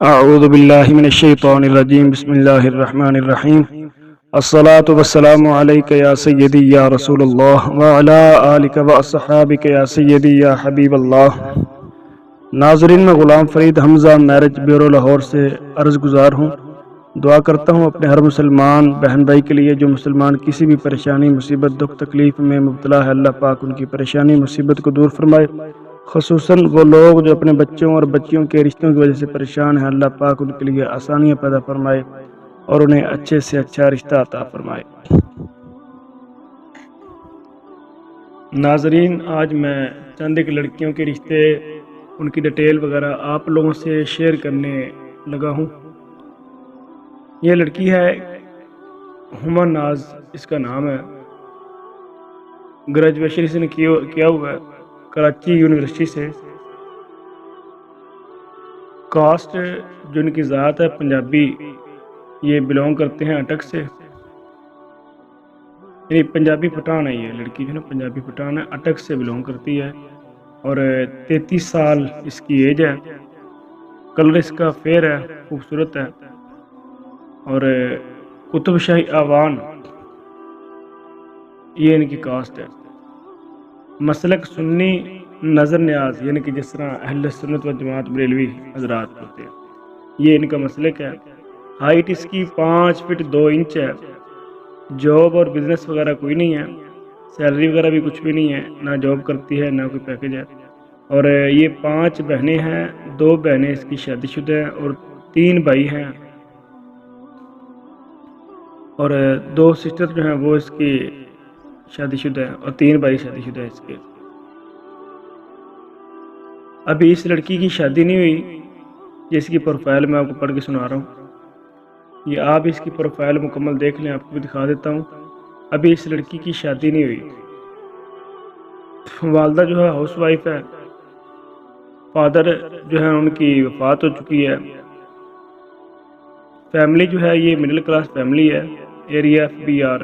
اعوذ باللہ من الشیطان الرجیم بسم اللہ الرحمن الرحیم الصلاۃ والسلام علیک یا سیدی یا رسول اللہ وعلی آلک واصحابک یا سیدی یا حبیب اللہ۔ ناظرین، میں غلام فرید حمزہ میرج بیورو لاہور سے عرض گزار ہوں۔ دعا کرتا ہوں اپنے ہر مسلمان بہن بھائی کے لیے جو مسلمان کسی بھی پریشانی مصیبت دکھ تکلیف میں مبتلا ہے، اللہ پاک ان کی پریشانی مصیبت کو دور فرمائے۔ خصوصاً وہ لوگ جو اپنے بچوں اور بچیوں کے رشتوں کی وجہ سے پریشان ہیں، اللہ پاک ان کے لیے آسانیاں پیدا فرمائے اور انہیں اچھے سے اچھا رشتہ عطا فرمائے۔ ناظرین، آج میں چند ایک لڑکیوں کے رشتے، ان کی ڈیٹیل وغیرہ آپ لوگوں سے شیئر کرنے لگا ہوں۔ یہ لڑکی ہے ہما ناز، اس کا نام ہے۔ گریجویشن اس نے کیا ہوا ہے کراچی یونیورسٹی سے۔ کاسٹ جو ان کی ذات ہے پنجابی، یہ بلونگ کرتے ہیں اٹک سے، یعنی پنجابی پٹھان ہے۔ یہ لڑکی جو ہے نا پنجابی پٹھان ہے، اٹک سے بلونگ کرتی ہے اور 33 سال اس کی ایج ہے۔ کلر اس کا فیئر ہے، خوبصورت ہے اور قطب شاہی آوان یہ ان کی کاسٹ ہے۔ مسلک سنی نظر نیاز، یعنی کہ جس طرح اہل سنت و جماعت بریلوی حضرات ہوتے ہیں، یہ ان کا مسلک ہے۔ ہائٹ اس کی 5 فٹ 2 انچ ہے۔ جاب اور بزنس وغیرہ کوئی نہیں ہے، سیلری وغیرہ بھی کچھ بھی نہیں ہے، نہ جاب کرتی ہے نہ کوئی پیکج ہے۔ اور یہ 5 بہنیں ہیں، 2 بہنیں اس کی شادی شدہ ہیں اور 3 بھائی ہیں، اور 2 سسٹر جو ہیں وہ اس کی شادی شدہ ہیں اور 3 بھائی شادی شدہ ہیں اس کے۔ ابھی اس لڑکی کی شادی نہیں ہوئی، جس کی پروفائل میں آپ کو پڑھ کے سنا رہا ہوں۔ یہ آپ اس کی پروفائل مکمل دیکھ لیں، آپ کو بھی دکھا دیتا ہوں۔ ابھی اس لڑکی کی شادی نہیں ہوئی۔ والدہ جو ہے ہاؤس وائف ہے، فادر جو ہے ان کی وفات ہو چکی ہے۔ فیملی جو ہے یہ مڈل کلاس فیملی ہے، ایریا FBR،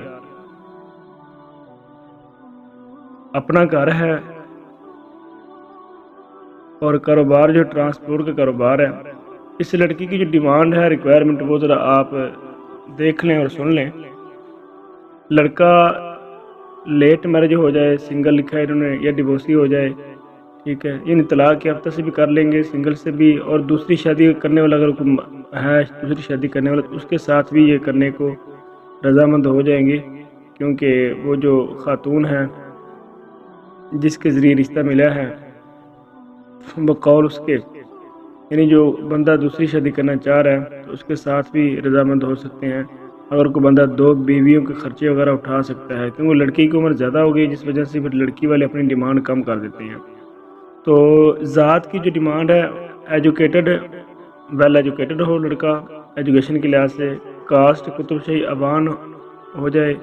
اپنا گھر ہے اور کاروبار جو ٹرانسپورٹ کا کاروبار ہے۔ اس لڑکی کی جو ڈیمانڈ ہے، ریکوائرمنٹ، وہ ذرا آپ دیکھ لیں اور سن لیں۔ لڑکا لیٹ میرج ہو جائے، سنگل لکھا ہے انہوں نے، یا ڈیورسی ہو جائے، ٹھیک ہے، یعنی طلاق یافتہ سے بھی کر لیں گے، سنگل سے بھی، اور دوسری شادی کرنے والا اگر کوئی ہے، دوسری شادی کرنے والا، تو اس کے ساتھ بھی یہ کرنے کو رضامند ہو جائیں گے، کیونکہ وہ جو خاتون ہے جس کے ذریعے رشتہ ملا ہے، بقول اس کے، یعنی جو بندہ دوسری شادی کرنا چاہ رہا ہے تو اس کے ساتھ بھی رضامند ہو سکتے ہیں، اگر کوئی بندہ 2 بیویوں کے خرچے وغیرہ اٹھا سکتا ہے، کیونکہ لڑکی کی عمر زیادہ ہو گئی، جس وجہ سے پھر لڑکی والے اپنی ڈیمانڈ کم کر دیتے ہیں۔ تو ذات کی جو ڈیمانڈ ہے، ایجوکیٹڈ، ویل ایجوکیٹڈ ہو لڑکا ایجوکیشن کے لحاظ سے، کاسٹ قطب شاہی آوان ہو جائے،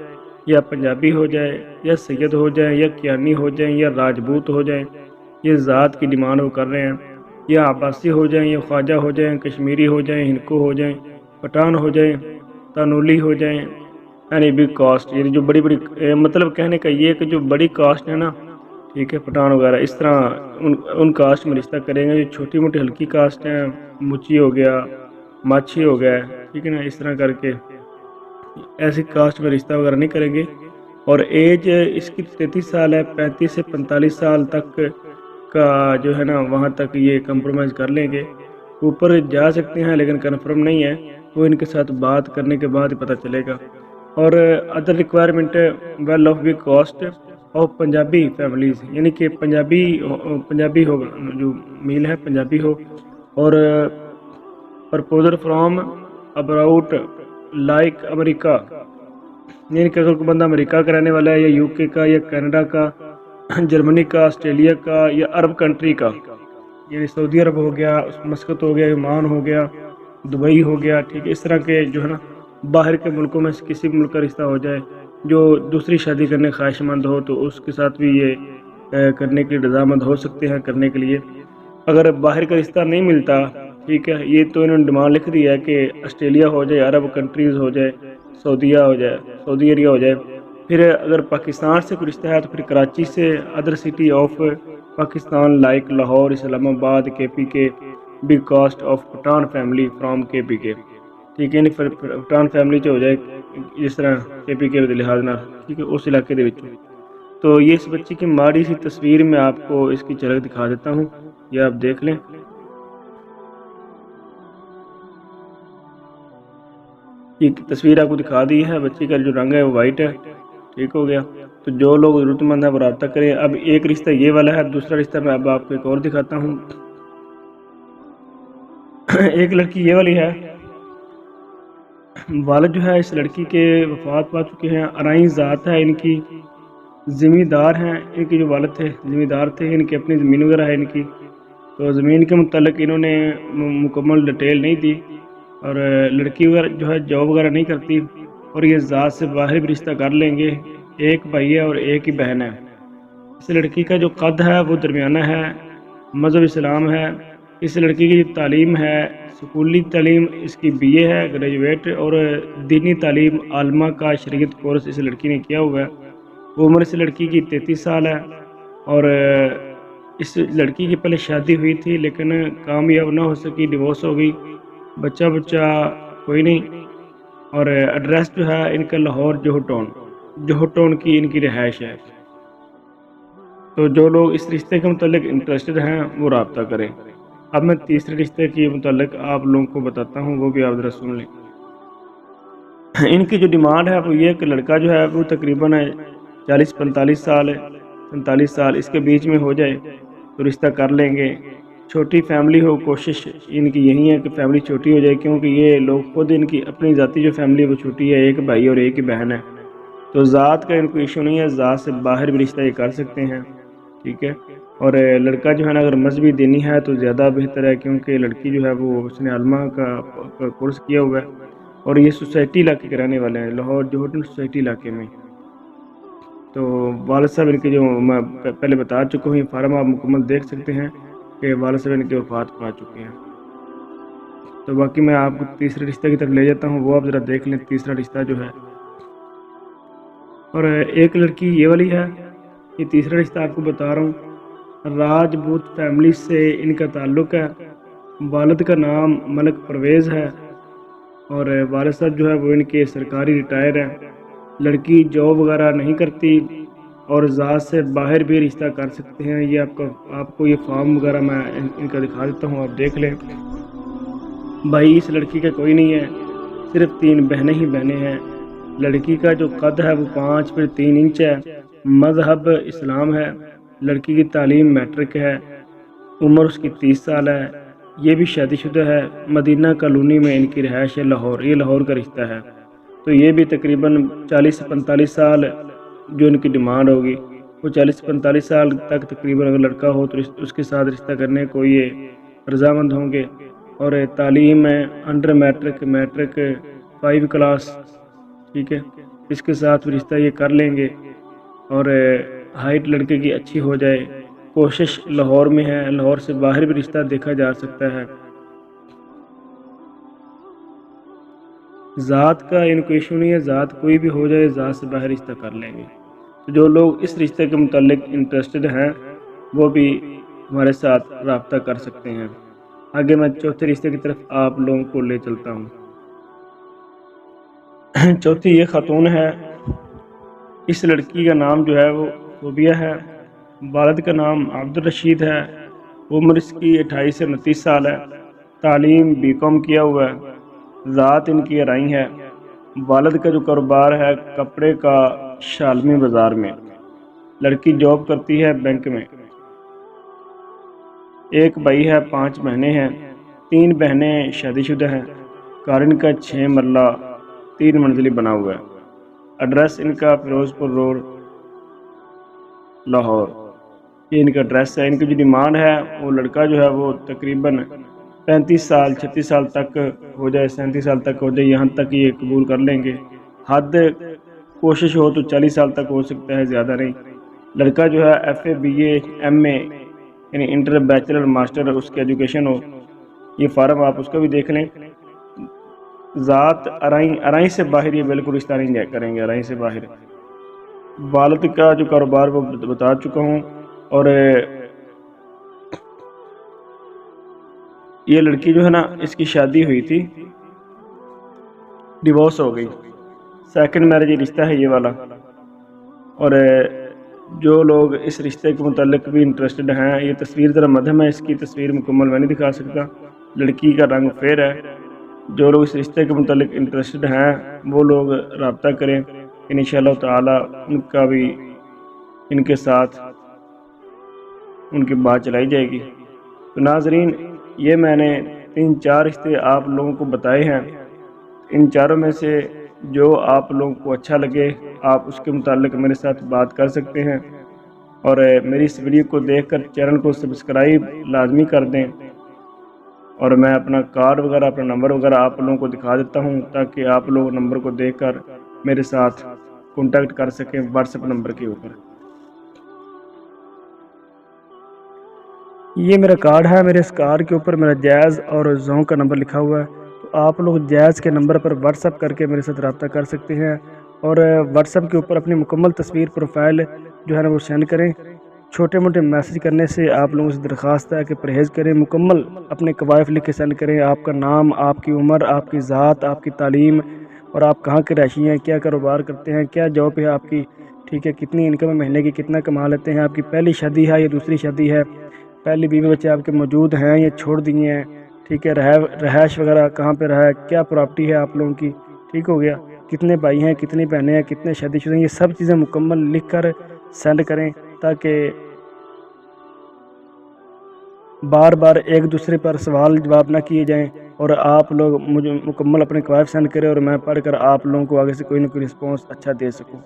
یا پنجابی ہو جائے، یا سید ہو جائیں، یا کیانی ہو جائیں، یا راجپوت ہو جائیں، یہ ذات کی ڈیمانڈ وہ کر رہے ہیں، یا عباسی ہو جائیں، یا خواجہ ہو جائیں، کشمیری ہو جائیں، ہندکو ہو جائیں، پٹھان ہو جائیں، تانولی ہو جائیں، یعنی بگ کاسٹ، یعنی جو بڑی مطلب کہنے کا یہ کہ جو بڑی کاسٹ ہے نا، ٹھیک ہے، پٹھان وغیرہ، اس طرح ان کاسٹ میں رشتہ کریں گے۔ جو چھوٹی موٹی ہلکی کاسٹ ہیں، مچی ہو گیا، ماچھی ہو گیا، ٹھیک ہے نا، اس طرح کر کے ایسی کاسٹ میں رشتہ وغیرہ نہیں کریں گے۔ اور ایج اس کی 33 سال ہے، 35 سے 45 سال تک کا جو ہے نا وہاں تک یہ کمپرومائز کر لیں گے، اوپر جا سکتے ہیں لیکن کنفرم نہیں ہے، وہ ان کے ساتھ بات کرنے کے بعد ہی پتہ چلے گا۔ اور other requirement, well off big caste of Punjabi families, یعنی کہ پنجابی ہو، جو میل ہے پنجابی ہو، اور پرپوزل فرام ابراؤٹ لائک امریکہ، یعنی کہ اگر کوئی بندہ امریکہ کا رہنے والا ہے، یا UK کا، یا کینیڈا کا، جرمنی کا، آسٹریلیا کا، یا عرب کنٹری کا، یعنی سعودی عرب ہو گیا، مسقط ہو گیا، عمان ہو گیا، دبئی ہو گیا، ٹھیک ہے، اس طرح کے جو ہے نا باہر کے ملکوں میں سے کسی بھی ملک کا رشتہ ہو جائے، جو دوسری شادی کرنے خواہش مند ہو تو اس کے ساتھ بھی یہ کرنے کے لیے رضامند ہو سکتے ہیں کرنے کے لیے۔ اگر باہر کا رشتہ نہیں ملتا، ٹھیک ہے، یہ تو انہوں نے ڈیمانڈ لکھ دی ہے کہ آسٹریلیا ہو جائے، عرب کنٹریز ہو جائے، سعودیہ ہو جائے، سعودی ایریا ہو جائے۔ پھر اگر پاکستان سے کوئی رشتہ ہے تو پھر کراچی سے، other city of Pakistan like Lahore, Islamabad, KPK، big caste of Pathan family from KPK. ٹھیک ہے پٹھان فیملی جو ہو جائے جس طرح KPK کے لحاظ نہ، ٹھیک ہے اس علاقے دے وچوں۔ تو یہ اس بچی کی ماڑی سی تصویر میں آپ کو اس کی جھلک دکھا دیتا ہوں، یہ آپ دیکھ لیں۔ یہ تصویر آپ کو دکھا دی ہے، بچی کا جو رنگ ہے وہ وائٹ ہے، ٹھیک ہو گیا۔ تو جو لوگ ضرورت مند ہیں وہ رابطہ کریں۔ اب ایک رشتہ یہ والا ہے، دوسرا رشتہ میں اب آپ کو ایک اور دکھاتا ہوں۔ ایک لڑکی یہ والی ہے، والد جو ہے اس لڑکی کے وفات پا چکے ہیں، ارائیں ذات ہے ان کی، زمیندار ہیں ان کے جو والد تھے زمیندار تھے، ان کی اپنی زمین وغیرہ ہے ان کی۔ تو زمین کے متعلق انہوں نے مکمل ڈیٹیل نہیں دی، اور لڑکی وغیرہ جو ہے جاب وغیرہ نہیں کرتی، اور یہ ذات سے باہر بھی رشتہ کر لیں گے۔ ایک بھائی ہے اور ایک ہی بہن ہے۔ اس لڑکی کا جو قد ہے وہ درمیانہ ہے، مذہب اسلام ہے۔ اس لڑکی کی جو تعلیم ہے، سکولی تعلیم اس کی BA ہے گریجویٹ، اور دینی تعلیم عالمہ کا شریعت کورس اس لڑکی نے کیا ہوا ہے۔ عمر اس لڑکی کی 33 سال ہے، اور اس لڑکی کی پہلے شادی ہوئی تھی لیکن کامیاب نہ ہو سکی، ڈیورس ہو گئی، بچہ کوئی نہیں۔ اور ایڈریس جو ہے ان کا لاہور جوہر ٹاؤن کی ان کی رہائش ہے۔ تو جو لوگ اس رشتے کے متعلق انٹرسٹڈ ہیں وہ رابطہ کریں۔ اب میں تیسرے رشتے کے متعلق آپ لوگوں کو بتاتا ہوں، وہ بھی آپ ذرا سن لیں۔ ان کی جو ڈیمانڈ ہے وہ یہ ہے کہ لڑکا جو ہے وہ تقریباً 40-45 سال 45 سال اس کے بیچ میں ہو جائے تو رشتہ کر لیں گے۔ چھوٹی فیملی ہو، کوشش ان کی یہی ہے کہ فیملی چھوٹی ہو جائے، کیونکہ یہ لوگ خود ان کی اپنی ذاتی جو فیملی وہ چھوٹی ہے، ایک بھائی اور ایک ہی بہن ہے۔ تو ذات کا ان کو ایشو نہیں ہے، ذات سے باہر بھی رشتہ یہ کر سکتے ہیں، ٹھیک ہے۔ اور لڑکا جو ہے نا اگر مذہبی دینی ہے تو زیادہ بہتر ہے، کیونکہ لڑکی جو ہے وہ اس نے عالمہ کا کورس کیا ہوا ہے، اور یہ سوسائٹی علاقے کے رہنے والے ہیں، لاہور جوہر سوسائٹی علاقے میں۔ تو والد صاحب ان کے جو میں پہلے بتا چکا ہوں، یہ فارم آپ مکمل دیکھ سکتے ہیں کہ والد صاحب ان کے وفات پا چکے ہیں۔ تو باقی میں آپ کو تیسرے رشتہ کی طرف لے جاتا ہوں، وہ آپ ذرا دیکھ لیں تیسرا رشتہ جو ہے۔ اور ایک لڑکی یہ والی ہے، یہ تیسرا رشتہ آپ کو بتا رہا ہوں۔ راجپوت فیملی سے ان کا تعلق ہے، والد کا نام ملک پرویز ہے، اور والد صاحب جو ہے وہ ان کے سرکاری ریٹائر ہیں۔ لڑکی جاب وغیرہ نہیں کرتی، اور ذات سے باہر بھی رشتہ کر سکتے ہیں۔ یہ آپ کو یہ فارم وغیرہ میں ان کا دکھا دیتا ہوں، آپ دیکھ لیں۔ بھائی اس لڑکی کا کوئی نہیں ہے، صرف 3 بہنیں ہی بہنیں ہیں۔ لڑکی کا جو قد ہے وہ 5 فٹ 3 انچ ہے، مذہب اسلام ہے۔ لڑکی کی تعلیم میٹرک ہے، عمر اس کی 30 سال ہے، یہ بھی شادی شدہ ہے۔ مدینہ کالونی میں ان کی رہائش ہے، لاہور، یہ لاہور کا رشتہ ہے۔ تو یہ بھی تقریباً 40 سے 45 سال جو ان کی ڈیمانڈ ہوگی، وہ 40 سے 45 سال تک تقریباً اگر لڑکا ہو تو اس کے ساتھ رشتہ کرنے کو یہ رضامند ہوں گے۔ اور تعلیم ہے انڈر میٹرک 5 کلاس، ٹھیک ہے، اس کے ساتھ بھی رشتہ یہ کر لیں گے۔ اور ہائٹ لڑکے کی اچھی ہو جائے، کوشش لاہور میں ہے، لاہور سے باہر بھی رشتہ دیکھا جا سکتا ہے۔ ذات کا ان کو ایشو نہیں ہے، ذات کوئی بھی ہو جائے، ذات سے باہر رشتہ کر لیں گے۔ تو جو لوگ اس رشتے کے متعلق انٹرسٹڈ ہیں وہ بھی ہمارے ساتھ رابطہ کر سکتے ہیں۔ آگے میں چوتھے رشتے کی طرف آپ لوگوں کو لے چلتا ہوں۔ چوتھی یہ خاتون ہے، اس لڑکی کا نام جو ہے وہ فوبیہ ہے، والد کا نام عبد الرشید ہے، عمر اس کی 28 سے 29 سال ہے، تعلیم BCom کیا ہوا ہے، ذات ان کی ارائیں ہے۔ والد کا جو کاروبار ہے کپڑے کا شالمی بازار میں، لڑکی جاب کرتی ہے بینک میں۔ ایک بھائی ہے، 5 بہنیں ہیں، 3 بہنیں شادی شدہ ہیں۔ کارن کا 6 مرلہ 3 منزلی بنا ہوا ہے۔ ایڈریس ان کا فیروز پور روڈ لاہور، یہ ان کا ایڈریس ہے۔ ان کی جو ڈیمانڈ ہے وہ لڑکا جو ہے وہ تقریباً 35 سال 36 سال تک ہو جائے، 37 سال تک ہو جائے، یہاں تک یہ قبول کر لیں گے۔ حد کوشش ہو تو 40 سال تک ہو سکتا ہے، زیادہ نہیں۔ لڑکا جو ہے FA BA MA یعنی انٹر بیچلر ماسٹر اس کی ایجوکیشن ہو۔ یہ فارم آپ اس کا بھی دیکھ لیں۔ ذات ارائیں سے باہر، یہ بالکل رشتہ نہیں کریں گے، ارائیں سے باہر۔ والد کا جو کاروبار وہ بتا چکا ہوں، اور یہ لڑکی جو ہے نا اس کی شادی ہوئی تھی، ڈیورس ہو گئی، سیکنڈ میرج رشتہ ہے یہ والا، اور جو لوگ اس رشتے کے متعلق بھی انٹرسٹڈ ہیں، یہ تصویر ذرا مدھم ہے، اس کی تصویر مکمل میں نہیں دکھا سکتا، لڑکی کا رنگ فیر ہے، جو لوگ اس رشتے کے متعلق انٹرسٹڈ ہیں وہ لوگ رابطہ کریں، انشاءاللہ تعالی ان کا بھی ان کے ساتھ ان کی بات چلائی جائے گی۔ تو ناظرین، یہ میں نے 3-4 رشتے آپ لوگوں کو بتائے ہیں، ان چاروں میں سے جو آپ لوگوں کو اچھا لگے آپ اس کے متعلق میرے ساتھ بات کر سکتے ہیں، اور میری اس ویڈیو کو دیکھ کر چینل کو سبسکرائب لازمی کر دیں، اور میں اپنا کارڈ وغیرہ اپنا نمبر وغیرہ آپ لوگوں کو دکھا دیتا ہوں تاکہ آپ لوگ نمبر کو دیکھ کر میرے ساتھ کانٹیکٹ کر سکیں واٹس ایپ نمبر کے اوپر۔ یہ میرا کارڈ ہے، میرے اس کارڈ کے اوپر میرا جائز اور زون کا نمبر لکھا ہوا ہے، تو آپ لوگ جائز کے نمبر پر واٹس ایپ کر کے میرے ساتھ رابطہ کر سکتے ہیں، اور واٹس ایپ کے اوپر اپنی مکمل تصویر پروفائل جو ہے نا وہ سینڈ کریں۔ چھوٹے موٹے میسج کرنے سے آپ لوگوں سے درخواست ہے کہ پرہیز کریں، مکمل اپنے قوائف لکھ کے سینڈ کریں، آپ کا نام، آپ کی عمر، آپ کی ذات، آپ کی تعلیم، اور آپ کہاں کے رہائشی ہیں، کیا کاروبار کرتے ہیں، کیا جاب ہے آپ کی، ٹھیک ہے، کتنی انکم ہے مہینے کی، کتنا کما لیتے ہیں، آپ کی پہلی شادی ہے یا دوسری شادی ہے، پہلی بیوی بچے آپ کے موجود ہیں یا چھوڑ دیے ہیں، ٹھیک ہے، رہائش وغیرہ کہاں پہ رہا ہے، کیا پراپرٹی ہے آپ لوگوں کی، ٹھیک ہو گیا، کتنے بھائی ہیں، کتنی بہنیں ہیں، کتنے شادی شدہ ہیں، یہ سب چیزیں مکمل لکھ کر سینڈ کریں تاکہ بار بار ایک دوسرے پر سوال جواب نہ کیے جائیں، اور آپ لوگ مجھے مکمل اپنے قوائف سینڈ کریں اور میں پڑھ کر آپ لوگوں کو آگے سے کوئی نہ کوئی رسپانس اچھا دے سکوں۔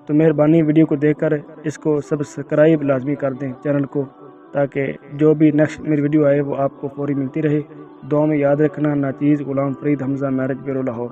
تو مہربانی ویڈیو کو دیکھ کر اس کو سبسکرائب لازمی کر دیں چینل کو، تاکہ جو بھی نیکسٹ میری ویڈیو آئے وہ آپ کو فوری ملتی رہے۔ دعا میں یاد رکھنا، ناچیز غلام فرید حمزہ، میرج بیرو لاہور۔